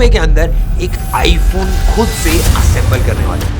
रुपए के अंदर एक आईफोन खुद से असेंबल करने वाले हैं।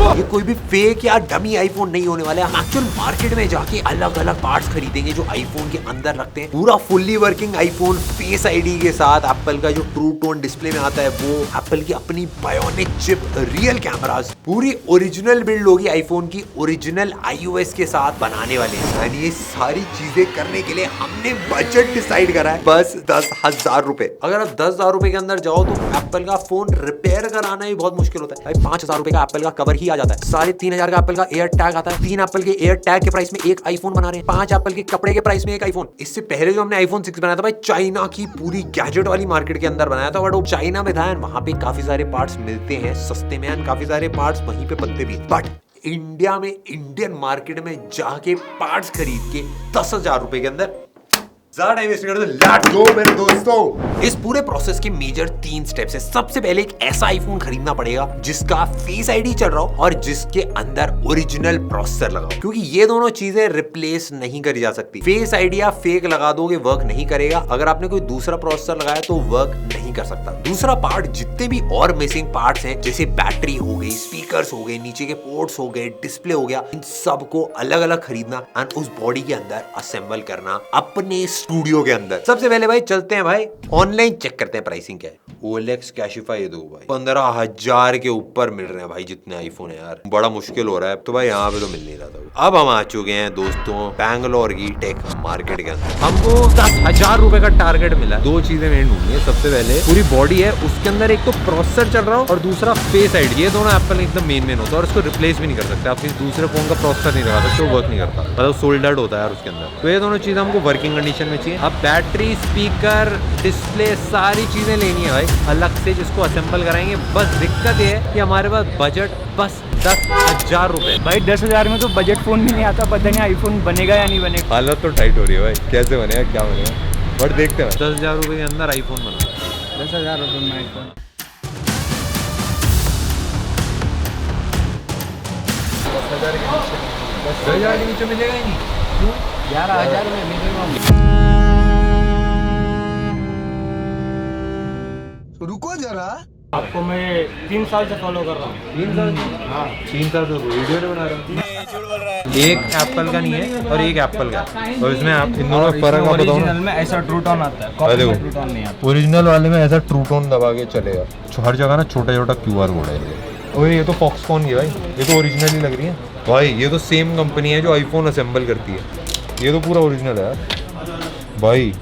ये कोई भी फेक या डमी आईफोन नहीं होने वाला है। हम एक्चुअल मार्केट में जाके अलग अलग पार्ट्स खरीदेंगे जो आईफोन के अंदर रखते हैं। पूरा fully working iPhone face ID के साथ, एप्पल का जो ट्रू टोन डिस्प्ले में आता है वो, एप्पल की अपनी बायोनिक चिप, रियल कैमरास, पूरी ओरिजिनल बिल्ड होगी आईफोन की ओरिजिनल iOS के साथ बनाने वाले हैं। ये सारी चीजें करने के लिए हमने बजट डिसाइड करा है बस 10,000 रुपए। अगर आप 10,000 रुपए के अंदर जाओ तो एप्पल का फोन रिपेयर कराना ही बहुत मुश्किल होता है भाई। 5,000 रुपए का एप्पल का कवर ही आ जाता है, 3,500 का एप्पल का एयर टैग आता है, 3 एप्पल के एयर टैग के प्राइस में एक आईफोन बना रहे हैं, 5 एप्पल के कपड़े के प्राइस में एक आईफोन। इससे पहले जो हमने आईफोन 6 बनाया था भाई, चाइना की पूरी गैजेट वाली मार्केट के अंदर बनाया था, बट वो चाइना में था, वहां पे काफी सारे पार्ट्स मिलते हैं सस्ते में, काफी सारे पार्ट्स वहीं पे बनते भी। बट इंडिया में, इंडियन मार्केट में जाके पार्ट्स खरीद के 10,000 रुपए के अंदर लेट्स गो मेरे दोस्तों। इस पूरे प्रोसेस के मेजर 3 स्टेप्स है। सबसे पहले एक ऐसा आईफोन खरीदना पड़ेगा जिसका फेस आईडी चल रहा हो और जिसके अंदर ओरिजिनल प्रोसेसर लगा हो, क्योंकि ये दोनों चीजें रिप्लेस नहीं करी जा सकती। फेस आईडी या फेक लगा दोगे वर्क नहीं करेगा, अगर आपने कोई दूसरा प्रोसेसर लगाया तो वर्क नहीं कर सकता। दूसरा पार्ट, जितने भी और मिसिंग पार्ट्स हैं जैसे बैटरी हो गई, स्पीकर्स हो गए, नीचे के पोर्ट्स हो गए, डिस्प्ले हो गया, इन सबको अलग अलग खरीदना एंड उस बॉडी के अंदर असेंबल करना अपने स्टूडियो के अंदर। सबसे पहले भाई चलते हैं भाई ऑनलाइन, चेक करते हैं प्राइसिंग क्या है। OLX कैशिफाई दो भाई, 15,000 के ऊपर मिल रहे हैं भाई जितने आईफोन है यार, बड़ा मुश्किल हो रहा है। तो भाई यहाँ पे तो मिल नहीं रहा था। अब हम आ चुके हैं दोस्तों बैंगलोर की टेक मार्केट के अंदर। हमको 10,000 रुपए का टारगेट मिला। 2 चीजें मैंने ढूंढी है। सबसे पहले पूरी बॉडी है, उसके अंदर एक तो प्रोसेसर चल रहा हो और दूसरा फेस आईडी। ये दोनों एप्पल एकदम मेन होता है और इसको रिप्लेस भी नहीं कर सकते। आप किसी दूसरे फोन का प्रोसेसर नहीं लगा सकते, वर्क नहीं करता, मतलब सोल्डर्ड होता है यार उसके अंदर। तो ये दोनों चीजें हमको वर्किंग कंडीशन में चाहिए। अब बैटरी, स्पीकर, डिस्प्ले, सारी चीजें लेनी है भाई अलग से, जिसको असेंबल कराएंगे। बस दिक्कत ये है कि हमारे पास बजट बस 10,000 रुपए। भाई 10,000 में तो बजट फोन भी नहीं आता, पता नहीं आईफोन बनेगा या नहीं बनेगा। हालत तो टाइट हो रही है भाई, कैसे बनेगा क्या बनेगा, बट देखते हैं। 10,000 रुपए के अंदर आईफोन बना, 10,000 रुपए में आईफोन। 10,000 के नीचे मिलेगा ही नहीं। 11,000 में मिलेगा। रुको जरा, आपको मैं 3 साल से फॉलो कर रहा हूँ। 3 साल? हाँ 3 साल तो वीडियो नहीं बना रहा। एक एप्पल का नहीं है और एक एप्पल का, और इसमें आप इन दोनों फर्क आप बताओ ओरिजिनल ना। में ऐसा ट्रू टोन आता है, कॉपी में ट्रू टोन नहीं आता। ओरिजिनल वाले में ऐसा ट्रू टोन दबा के चलेगा, हर जगह ना छोटा छोटा QR कोड है। और ये तो फॉक्सकॉन की भाई, ये तो ओरिजिनल ही लग रही है भाई। ये तो सेम कंपनी है जो आईफोन असेंबल करती है, ये तो पूरा ओरिजिनल है यार भाई।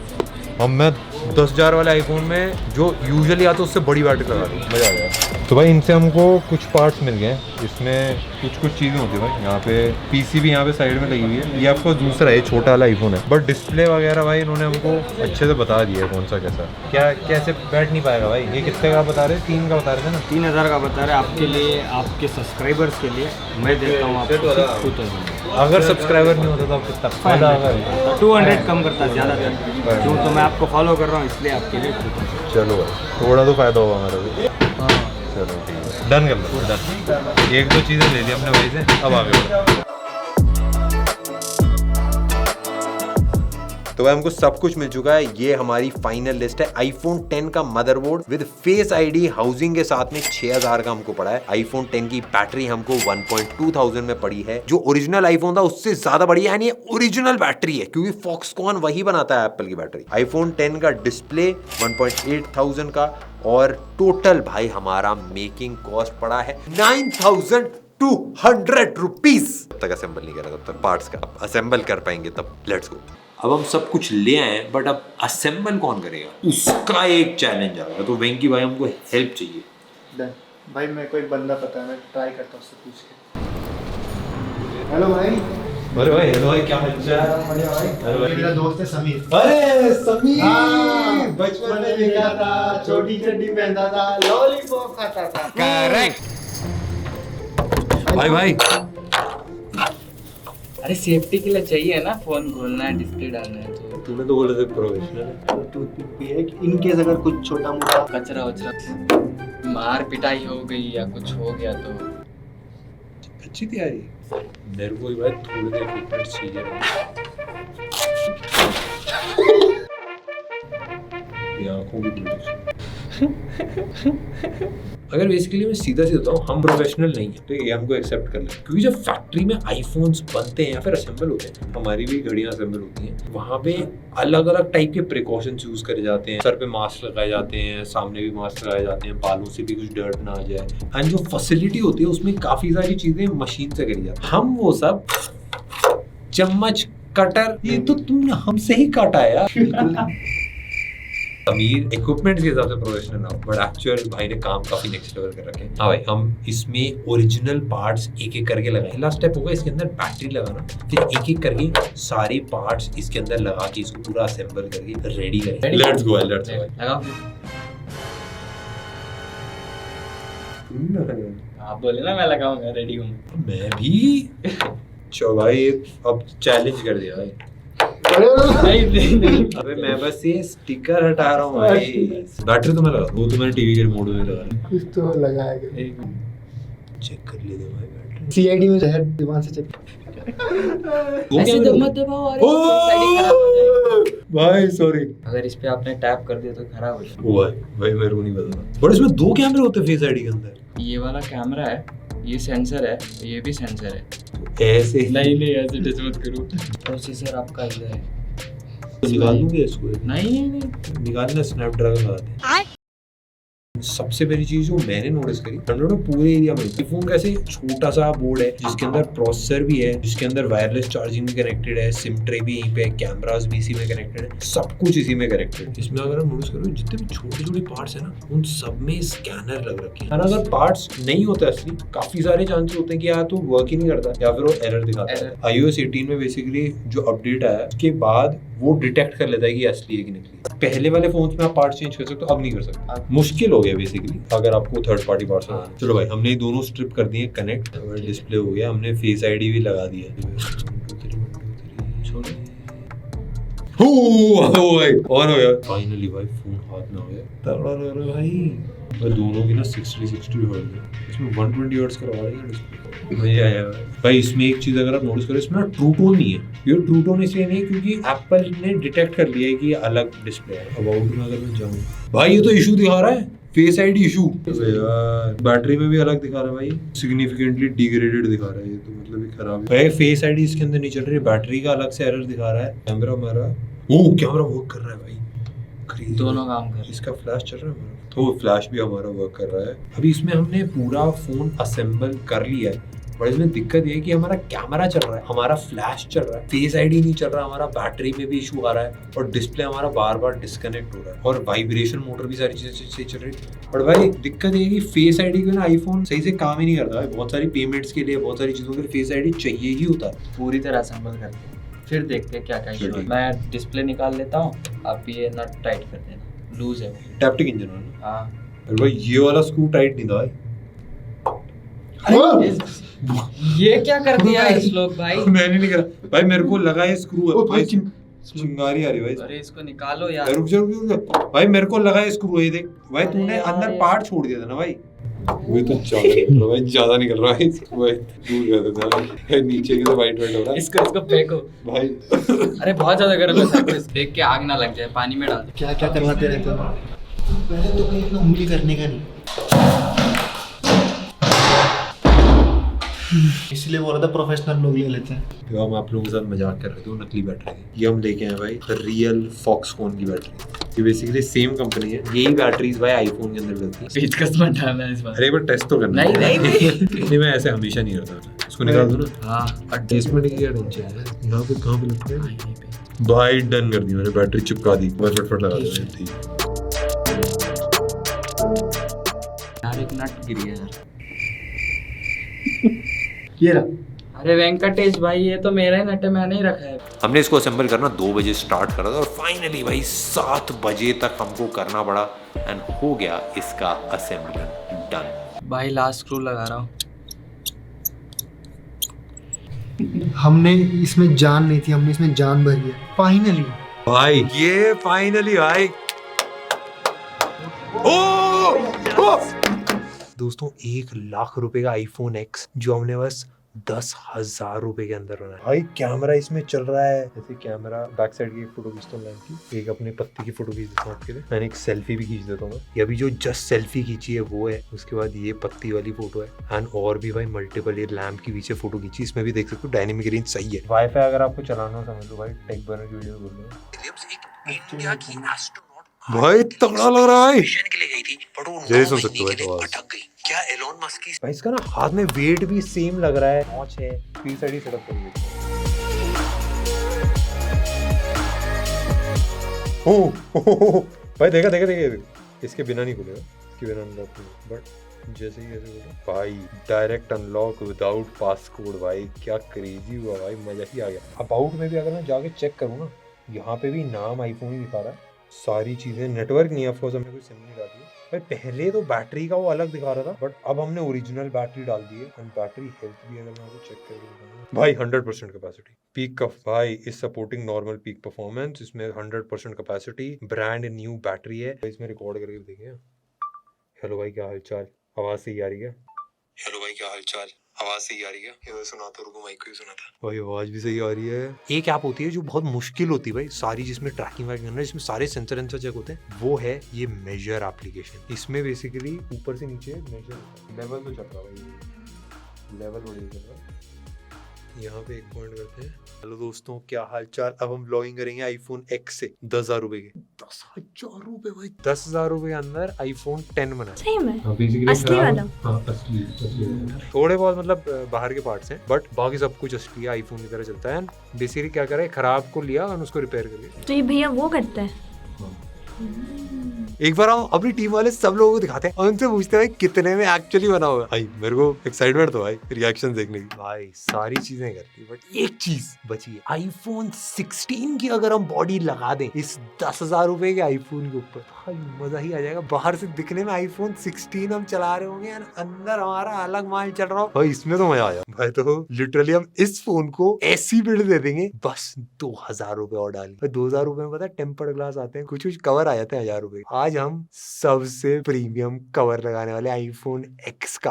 अब मैं 10,000 वाले आईफोन में जो यूजुअली आता है उससे बड़ी बैटरी लगा दूँ, मज़ा आ गया। तो भाई इनसे हमको कुछ पार्ट्स मिल गए हैं, इसमें कुछ चीज़ें होती है भाई। यहाँ पे PC भी यहाँ पे साइड में लगी हुई है। ये आपको दूसरा है, छोटा वाला आईफोन है, बट डिस्प्ले वगैरह भाई इन्होंने हमको अच्छे से बता दिया है कौन सा कैसा क्या, कैसे बैठ नहीं पाएगा भाई। ये कितने का बता रहे, 3 का बता रहे थे ना? 3,000 का बता रहे आपके लिए, आपके सब्सक्राइबर्स के लिए। मैं देता हूँ आपको 2,000। अगर सब्सक्राइबर नहीं होता तो आप कितना फायदा होगा? 200 कम करता है ज़्यादातर, क्यों तो मैं आपको फॉलो कर रहा हूँ इसलिए आपके लिए 2,000। चलो भाई थोड़ा तो फायदा होगा हमारा भी। चलो ठीक है, डन कर लो, डन। 1-2 चीज़ें ले ली अपने भाई से, अब आगे बढ़ो। तो भाई हमको सब कुछ मिल चुका है। ये हमारी फाइनल लिस्ट है। आईफोन 10 का motherboard with face ID housing के साथ में 6,000 का हमको पड़ा है। आईफोन 10 की बैटरी हमको 1.2 में पड़ी है, जो ओरिजिनल आईफोन था उससे ज्यादा बड़ी है, यानी ओरिजिनल बैटरी है क्योंकि फॉक्सकॉन वही बनाता है एप्पल की बैटरी। आईफोन 10 का डिस्प्ले 1.8 का, और टोटल भाई हमारा मेकिंग कॉस्ट पड़ा है 9,200 रुपीज। तब तक असेंबल नहीं करा, तब तक पार्ट्स का असेंबल कर पाएंगे तब। Let's go. अब हम सब कुछ ले आए हैं, बट अब असेंबल कौन करेगा उसका एक चैलेंज आ गया। तो वेंकी भाई हमको हेल्प चाहिए। भाई मेरे को एक बंदा पता है, मैं ट्राई करता हूँ उससे पूछ के। हेलो भाई। अरे भाई हेलो भाई, क्या हालचाल? बढ़िया भाई। अरे भाई मेरा दोस्त है समीर। अरे समीर, हाँ, बचपन में देखा था, छोटी चड्डी पहनता था, लॉलीपॉप खाता था। करेक्ट भाई। भाई अरे सेफ्टी के लिए चाहिए ना, फोन खोलना है, डिस्प्ले डालना है, तो तूने तो बोला था प्रोफेशनल है। टूथपिक भी है इन केस अगर कुछ छोटा मोटा कचरा वचरा मार पिटाई हो गई या कुछ हो गया तो। अच्छी तैयारी। मेरे को भाई थोड़ी देर इक्विपमेंट चाहिए। आंखों की प्रोटेक्शन। अगर बेसिकली मैं सीधा सी बताऊं, हम प्रोफेशनल नहीं है तो ये हमको एक्सेप्ट कर लें, क्योंकि जब फैक्ट्री में आईफोन्स बनते हैं या फिर असेंबल होते हैं, हमारी भी घड़ियां असेंबल होती हैं, वहाँ पे अलग अलग टाइप के प्रिकॉशंस यूज करे जाते हैं। सर पे मास्क लगाए जाते हैं, सामने भी मास्क लगाए जाते हैं, बालों से भी कुछ डर्ट ना आ जाए, एंड जो फैसिलिटी होती है उसमें काफी सारी चीजें मशीन से करी जाती है। हम वो सब चम्मच, कटर, ये तो तुमने हमसे ही काटा है यार। अमीर इक्विपमेंट्स के हिसाब से प्रोफेशनल ना हो, बट एक्चुअल भाई ने काम काफी नेक्स्ट लेवल कर रखे हैं। हाँ भाई, हम इसमें ओरिजिनल पार्ट्स एक एक करके लगाए। पहला स्टेप होगा इसके अंदर बैटरी लगाना, फिर एक एक करके सारे पार्ट्स इसके अंदर लगा के इसको पूरा असेंबल करके रेडी करेंगे। Let's go. लगाओ। आप बोले ना मैं लगाऊंगा, रेडी हूँ मैं भी। चलो भाई, अब चैलेंज कर दिया भाई। नहीं। अबे मैं बस ये स्टिकर हटा रहा हूँ भाई। बैटरी तो मैं लगा, वो तो मैंने टीवी के रिमोट में लगा। कुछ तो लगाएगा। चेक कर लेते भाई बैटरी। सीआईडी में है, दिमाग से चेक। ऐसे तो मत दबाओ, अरे साइड खराब हो जाएगी। भाई सॉरी। अगर इस पे आपने टैप कर दिया तो खराब हो जाएगा। वो भाई मेरे को नहीं पता। बट इसमें 2 कैमरे होते हैं फेस आईडी के अंदर। ये वाला कैमरा है, ये सेंसर है, ये भी सेंसर है। ऐसे नहीं ऐसे टच मत करो। प्रोसेसर आपका इधर है, तो निकाल दूंगे इसको। नहीं निकालना, स्नैपड्रैगन लगाते हैं। सबसे पहली चीज जो मैंने नोटिस करी, पूरे एरिया में आईफोन का ऐसे छोटा सा बोर्ड है जिसके अंदर प्रोसेसर भी है, जिसके अंदर वायरलेस चार्जिंग भी कनेक्टेड है, सिम ट्रे भी यहीं पे है, कैमरास भी इसी में कनेक्टेड है, सब कुछ इसी में कनेक्टेड है। इसमें अगर आप नोटिस करो, जितने भी छोटे छोटे पार्ट्स है ना, उन सब में स्कैनर लग रखे हैं। और अगर पार्ट्स नहीं होता असली, काफी सारे चांसेस होते हैं कि या तो वर्क ही नहीं करता या फिर वो एरर दिखाता है। iOS 18 में बेसिकली जो अपडेट आया उसके बाद वो डिटेक्ट कर लेता है कि असली है कि नकली। पहले वाले फोन्स में आप पार्ट्स चेंज कर सकते हो, अब नहीं कर सकते। मुश्किल हो गया बेसिकली अगर आपको थर्ड पार्टी पार्ट्स लगाना है। चलो भाई, हमने ये दोनों स्ट्रिप कर दिए कनेक्ट, डिस्प्ले हो गया, हमने फेस आईडी भी लगा दी है। ऑन हो गया फाइनली भाई, फोन हाथ में हो गया। तगड़ा लग रहा है भाई। और दोनों की ना 60 भी हो गया, इसमें 120 हर्ट्ज का रहा है डिस्प्ले। मजा आया भाई। इसमें एक चीज अगर आप नोटिस करो, इसमें ना ट्रू टोन नहीं है। ये ट्रू टोन इसलिए नहीं है क्योंकि एप्पल ने डिटेक्ट कर लिया है कि ये अलग डिस्प्ले है। अबाउट में अगर मैं जाऊँ भाई, ये तो इशू दिखा रहा है, फेस आईडी इशू यार। बैटरी में भी अलग दिखा रहा है भाई, सिग्निफिकेंटली डिग्रेडेड दिखा रहा है। ये तो मतलब ये खराब है भाई। फेस आईडी इसके अंदर नहीं चल रही है, बैटरी का अलग से एरर दिखा रहा है। कैमरा हमारा कैमरा वर्क कर रहा है भाई, दोनों काम कर रहे हैं। इसका फ्लैश चल रहा है हमारा, तो फ्लैश भी हमारा वर्क कर रहा है। अभी इसमें हमने पूरा फोन असेंबल कर लिया है, बट इसमें दिक्कत ये है कि हमारा कैमरा चल रहा है, हमारा फ्लैश चल रहा है, फेस आईडी नहीं चल रहा, हमारा बैटरी में भी इशू आ रहा है, और डिस्प्ले हमारा बार बार डिस्कनेक्ट हो रहा है, और वाइब्रेशन मोटर भी सारी चीजें सही चल रही है। बट भाई दिक्कत ये है कि फेस आईडी का ना आईफोन सही से काम ही नहीं करता है। बहुत सारी पेमेंट्स के लिए, बहुत सारी चीजों के लिए फेस आईडी चाहिए ही होता है। पूरी तरह असेंबल करके फिर देखते हैं क्या क्या इशू है। मैं डिस्प्ले निकाल लेता हूँ, आप ये नट टाइट कर देना, लूज है वो। टैप्टिक इंजन वाला। हाँ अरे भाई ये वाला स्क्रू टाइट नहीं था भाई। ये क्या कर दिया इस लोग भाई। मैंने नहीं करा भाई, मेरे को लगा ये स्क्रू है भाई। चिंगारी आ रही भाई। अरे इसको निकालो यार। रुक जा भाई, मेरे को लगा ये स्क्रू है। देख भाई, तूने अंदर पार्ट छोड़ दिया था ना भाई। वो तो ज्यादा निकल रहा है भाई, दूर कर देता भाई, नीचे की तो वाइट वाइट हो रहा है। इसको फेंको भाई। अरे बहुत ज्यादा गर्म है सर, देख के आग ना लग जाए, पानी में डाल दो। क्या क्या करवाते रहते हो? पहले तो कहीं इतना उंगली करने का नहीं, इसलिए बोला था प्रोफेशनल लोग ले लेते हैं। जो हम आप लोगों के साथ मजाक कर रहे थे वो नकली बैटरी, ये हम लेके आए भाई रियल फॉक्सकॉन की बैटरी। ये बेसिकली सेम कंपनी है, यही बैटरीज भाई आईफोन के अंदर मिलती है। पेचकस मत डालना इस बार। अरे एक बार टेस्ट तो करना। नहीं मैं ऐसे हमेशा नहीं करता। इसको निकाल दो ना। हाँ एडजस्टमेंट की क्या टेंशन है, यहाँ पे कहाँ पे लगता है भाई। डन कर दी मैंने, बैटरी चिपका दी, बस फटफट लगा दी। ठीक यार एक नट गिरी है यार। ये रहा। अरे वेंकटेश भाई, ये तो मेरा ही नट है, मैंने ही रखा है। हमने इसको असेंबल करना 2 बजे स्टार्ट करा था, और फाइनली भाई 7 बजे तक हमको करना पड़ा, एंड हो गया इसका असेंबलन डन। भाई लास्ट स्क्रू लगा रहा हूँ। हमने इसमें जान नहीं थी, हमने इसमें जान भरी है फाइनली भाई। ये फाइनली भाई। दोस्तों 1 लाख रुपए का iPhone X जो हमने बस 10,000 रुपए के अंदर बना है भाई। कैमरा इसमें चल रहा है जैसे कैमरा, बैक साइड की फोटो खींचता हूँ लैंप की, एक अपने पत्ती की फोटो खींच देता हूँ आपके लिए, मैंने एक सेल्फी भी खींच देता हूँ। ये अभी जो जस्ट सेल्फी खींची है वो है, उसके बाद ये पत्ती वाली फोटो है, एंड और भी भाई मल्टीपल ये लैंप के पीछे फोटो खींची, इसमें भी देख सकते हो डायनेमिक रेंज सही है। वाईफाई अगर आपको चलाना हो समझ लो भाई, टेक बर्नर की वीडियो बोल लो। इंडिया की एस्ट्रोनॉट भाई तगड़ा लग रहा है, मिशन के लिए गई थी बट वो 9 महीने के लिए अटक गई। क्या एलोन मस्क की भाई, इसका ना हाथ में वेट भी सेम लग रहा है, वॉच है, पीस आईडी सेटअप कर लिया। ओ भाई देखा देखा देखा, इसके बिना नहीं खुलेगा, इसके बिना अनलॉक नहीं, बट जैसे ही ऐसे बोला भाई डायरेक्ट अनलॉक विदाउट पासकोड। भाई क्या क्रेजी हुआ भाई, मजा ही आ गया। अबाउट में भी अगर मैं जाके चेक करूँ ना, यहाँ पे भी नाम आईफोन ही दिखा रहा है, सारी चीजें, नेटवर्क नहीं है ऑफकोर्स, हमने कोई सिम नहीं डाली है भाई। पहले तो बैटरी का वो अलग दिखा रहा था, बट अब हमने ओरिजिनल बैटरी डाल दी है, एंड बैटरी हेल्थ भी अगर मैं आपको चेक करके दिखाऊं भाई 100% कैपेसिटी। पीक का भाई is supporting normal peak performance, इसमें 100% कैपेसिटी, ब्रांड न्यू बैटरी है। इसमें रिकॉर्ड करके देखिए। हेलो भाई क्या हालचाल, आवाज सही आ रही है? हेलो भाई क्या हालचाल, आवाज सही आ रही है? ये सुना तो रुको, माइक को ही सुना था भाई, आवाज भी सही आ रही है। एक ऐप होती है जो बहुत मुश्किल होती है भाई सारी, जिसमें ट्रैकिंग वैकिंग करना, जिसमें सारे सेंसर एंसर चेक होते हैं, वो है ये मेजर एप्लीकेशन। इसमें बेसिकली ऊपर से नीचे मेजर लेवल तो चल रहा है भाई, लेवल बढ़िया चल रहा है। यहाँ पे एक पॉइंट करते हैं। हेलो दोस्तों क्या हाल चाल, अब हम ब्लॉगिंग करेंगे आईफोन X से 10,000 रुपए के। 10,000 रुपए भाई, 10,000 रुपए के अंदर आईफोन 10 बना। सही में असली वाला? असली थोड़े बहुत मतलब बाहर के पार्ट्स हैं, बट बाकी सब कुछ असली आईफोन की तरह चलता है। बेसिकली क्या करे, खराब को लिया और उसको रिपेयर कर लिया। तो ये भैया वो करते हैं? एक बार हम अपनी टीम वाले सब लोगों को दिखाते हैं और उनसे पूछते हैं कितने में एक्चुअली बना होगा। भाई मेरे को एक्साइटमेंट तो भाई रिएक्शन देखने की। भाई सारी चीजें करती, बट एक चीज बची है, आईफोन 16 की अगर हम बॉडी लगा दें इस 10,000 रुपए के आईफोन के ऊपर, भाई मजा ही आ जाएगा। बाहर से दिखने में आईफोन 16 हम चला रहे होंगे, अंदर हमारा अलग माल चल रहा हो भाई, इसमें तो मजा आया भाई। तो लिटरली हम इस फोन को ऐसी बिल्ड दे देंगे, बस 2,000 रुपए और डाली। 2,000 रुपए में पता है टेम्पर्ड ग्लास आते हैं, कुछ कवर आ जाते हैं 1,000 रुपए। आज हम सबसे प्रीमियम कवर लगाने वाले आईफोन X का।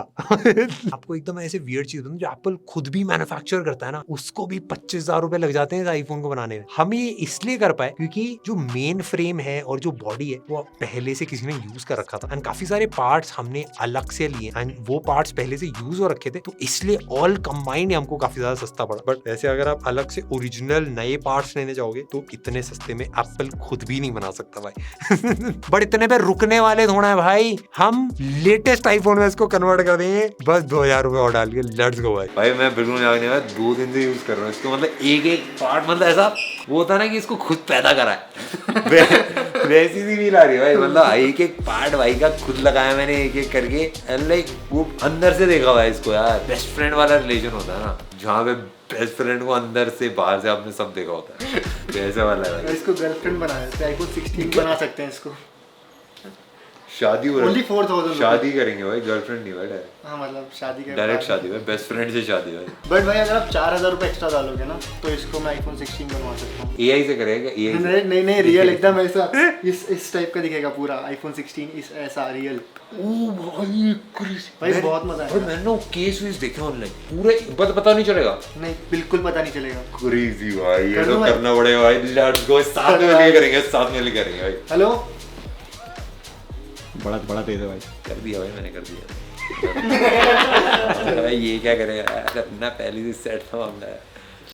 आपको एकदम ऐसे वियर्ड चीज जो एप्पल खुद भी मैन्युफैक्चर करता है ना, उसको भी 25,000 रुपए लग जाते हैं इस आईफोन को बनाने में। हम ये इसलिए कर पाए क्योंकि जो मेन फ्रेम है और जो बॉडी है वो पहले से किसी ने यूज कर रखा था, एंड काफी सारे पार्ट्स हमने अलग से लिए, एंड वो पार्ट्स पहले से यूज हो रखे थे, तो इसलिए ऑल कंबाइंड हमको काफी ज्यादा सस्ता पड़ा। बट वैसे अगर आप अलग से ओरिजिनल नए पार्ट्स लेने जाओगे तो इतने सस्ते में एप्पल खुद भी नहीं बना सकता भाई। बट इतने पे रुकने वाले थोड़ा है भाई, हम लेटेस्ट आईफोन में इसको कन्वर्ट कर देंगे, बस 2,000 रुपए और डाल के लेट्स गो भाई। भाई मैं बिल्कुल नहीं वाला, 2 दिन से यूज कर रहा हूँ इसको, मतलब एक एक पार्ट मतलब ऐसा वो होता ना कि इसको खुद पैदा करा है। वैसी सी फील आ रही है भाई, मतलब एक एक पार्ट भाई का खुद लगाया मैंने एक एक करके, एंड लाइक वो अंदर से देखा हुआ है इसको यार। बेस्ट फ्रेंड वाला रिलेशन होता है ना, जहाँ पे बेस्ट फ्रेंड को अंदर से बाहर से आपने सब देखा होता है, वैसे वाला है भाई। इसको गर्लफ्रेंड बना देते हैं, आईफोन 16 बना सकते हैं इसको। शादी हो Only 4,000 शादी करेंगे भाई, गर्लफ्रेंड नहीं भाई, हाँ मतलब शादी कर डायरेक्ट शादी भाई, बेस्ट फ्रेंड से शादी भाई। बट भाई अगर आप 4,000 रुपए एक्स्ट्रा डालोगे ना तो इसको मैं आईफोन 16 बनवा सकता हूँ। AI से करेगा AI? नहीं रियल एकदम ऐसा इस टाइप का दिखेगा पूरा आईफोन 16 इस ऐसा रियल। ओ भाई बहुत मजा है। मैंने वो केस वेस देखे ऑनलाइन, पूरे पता नहीं चलेगा। नहीं बिल्कुल पता नहीं चलेगा। क्रेजी भाई, ये तो करना पड़ेगा भाई, लेट्स गो, साथ में मिलके करेंगे, साथ में मिलके करेंगे भाई। हेलो बड़ा तेज है भाई। कर दिया भाई, मैंने कर दिया। भाई ये क्या करेगा यार, अपना पहले से सेट था मामला है।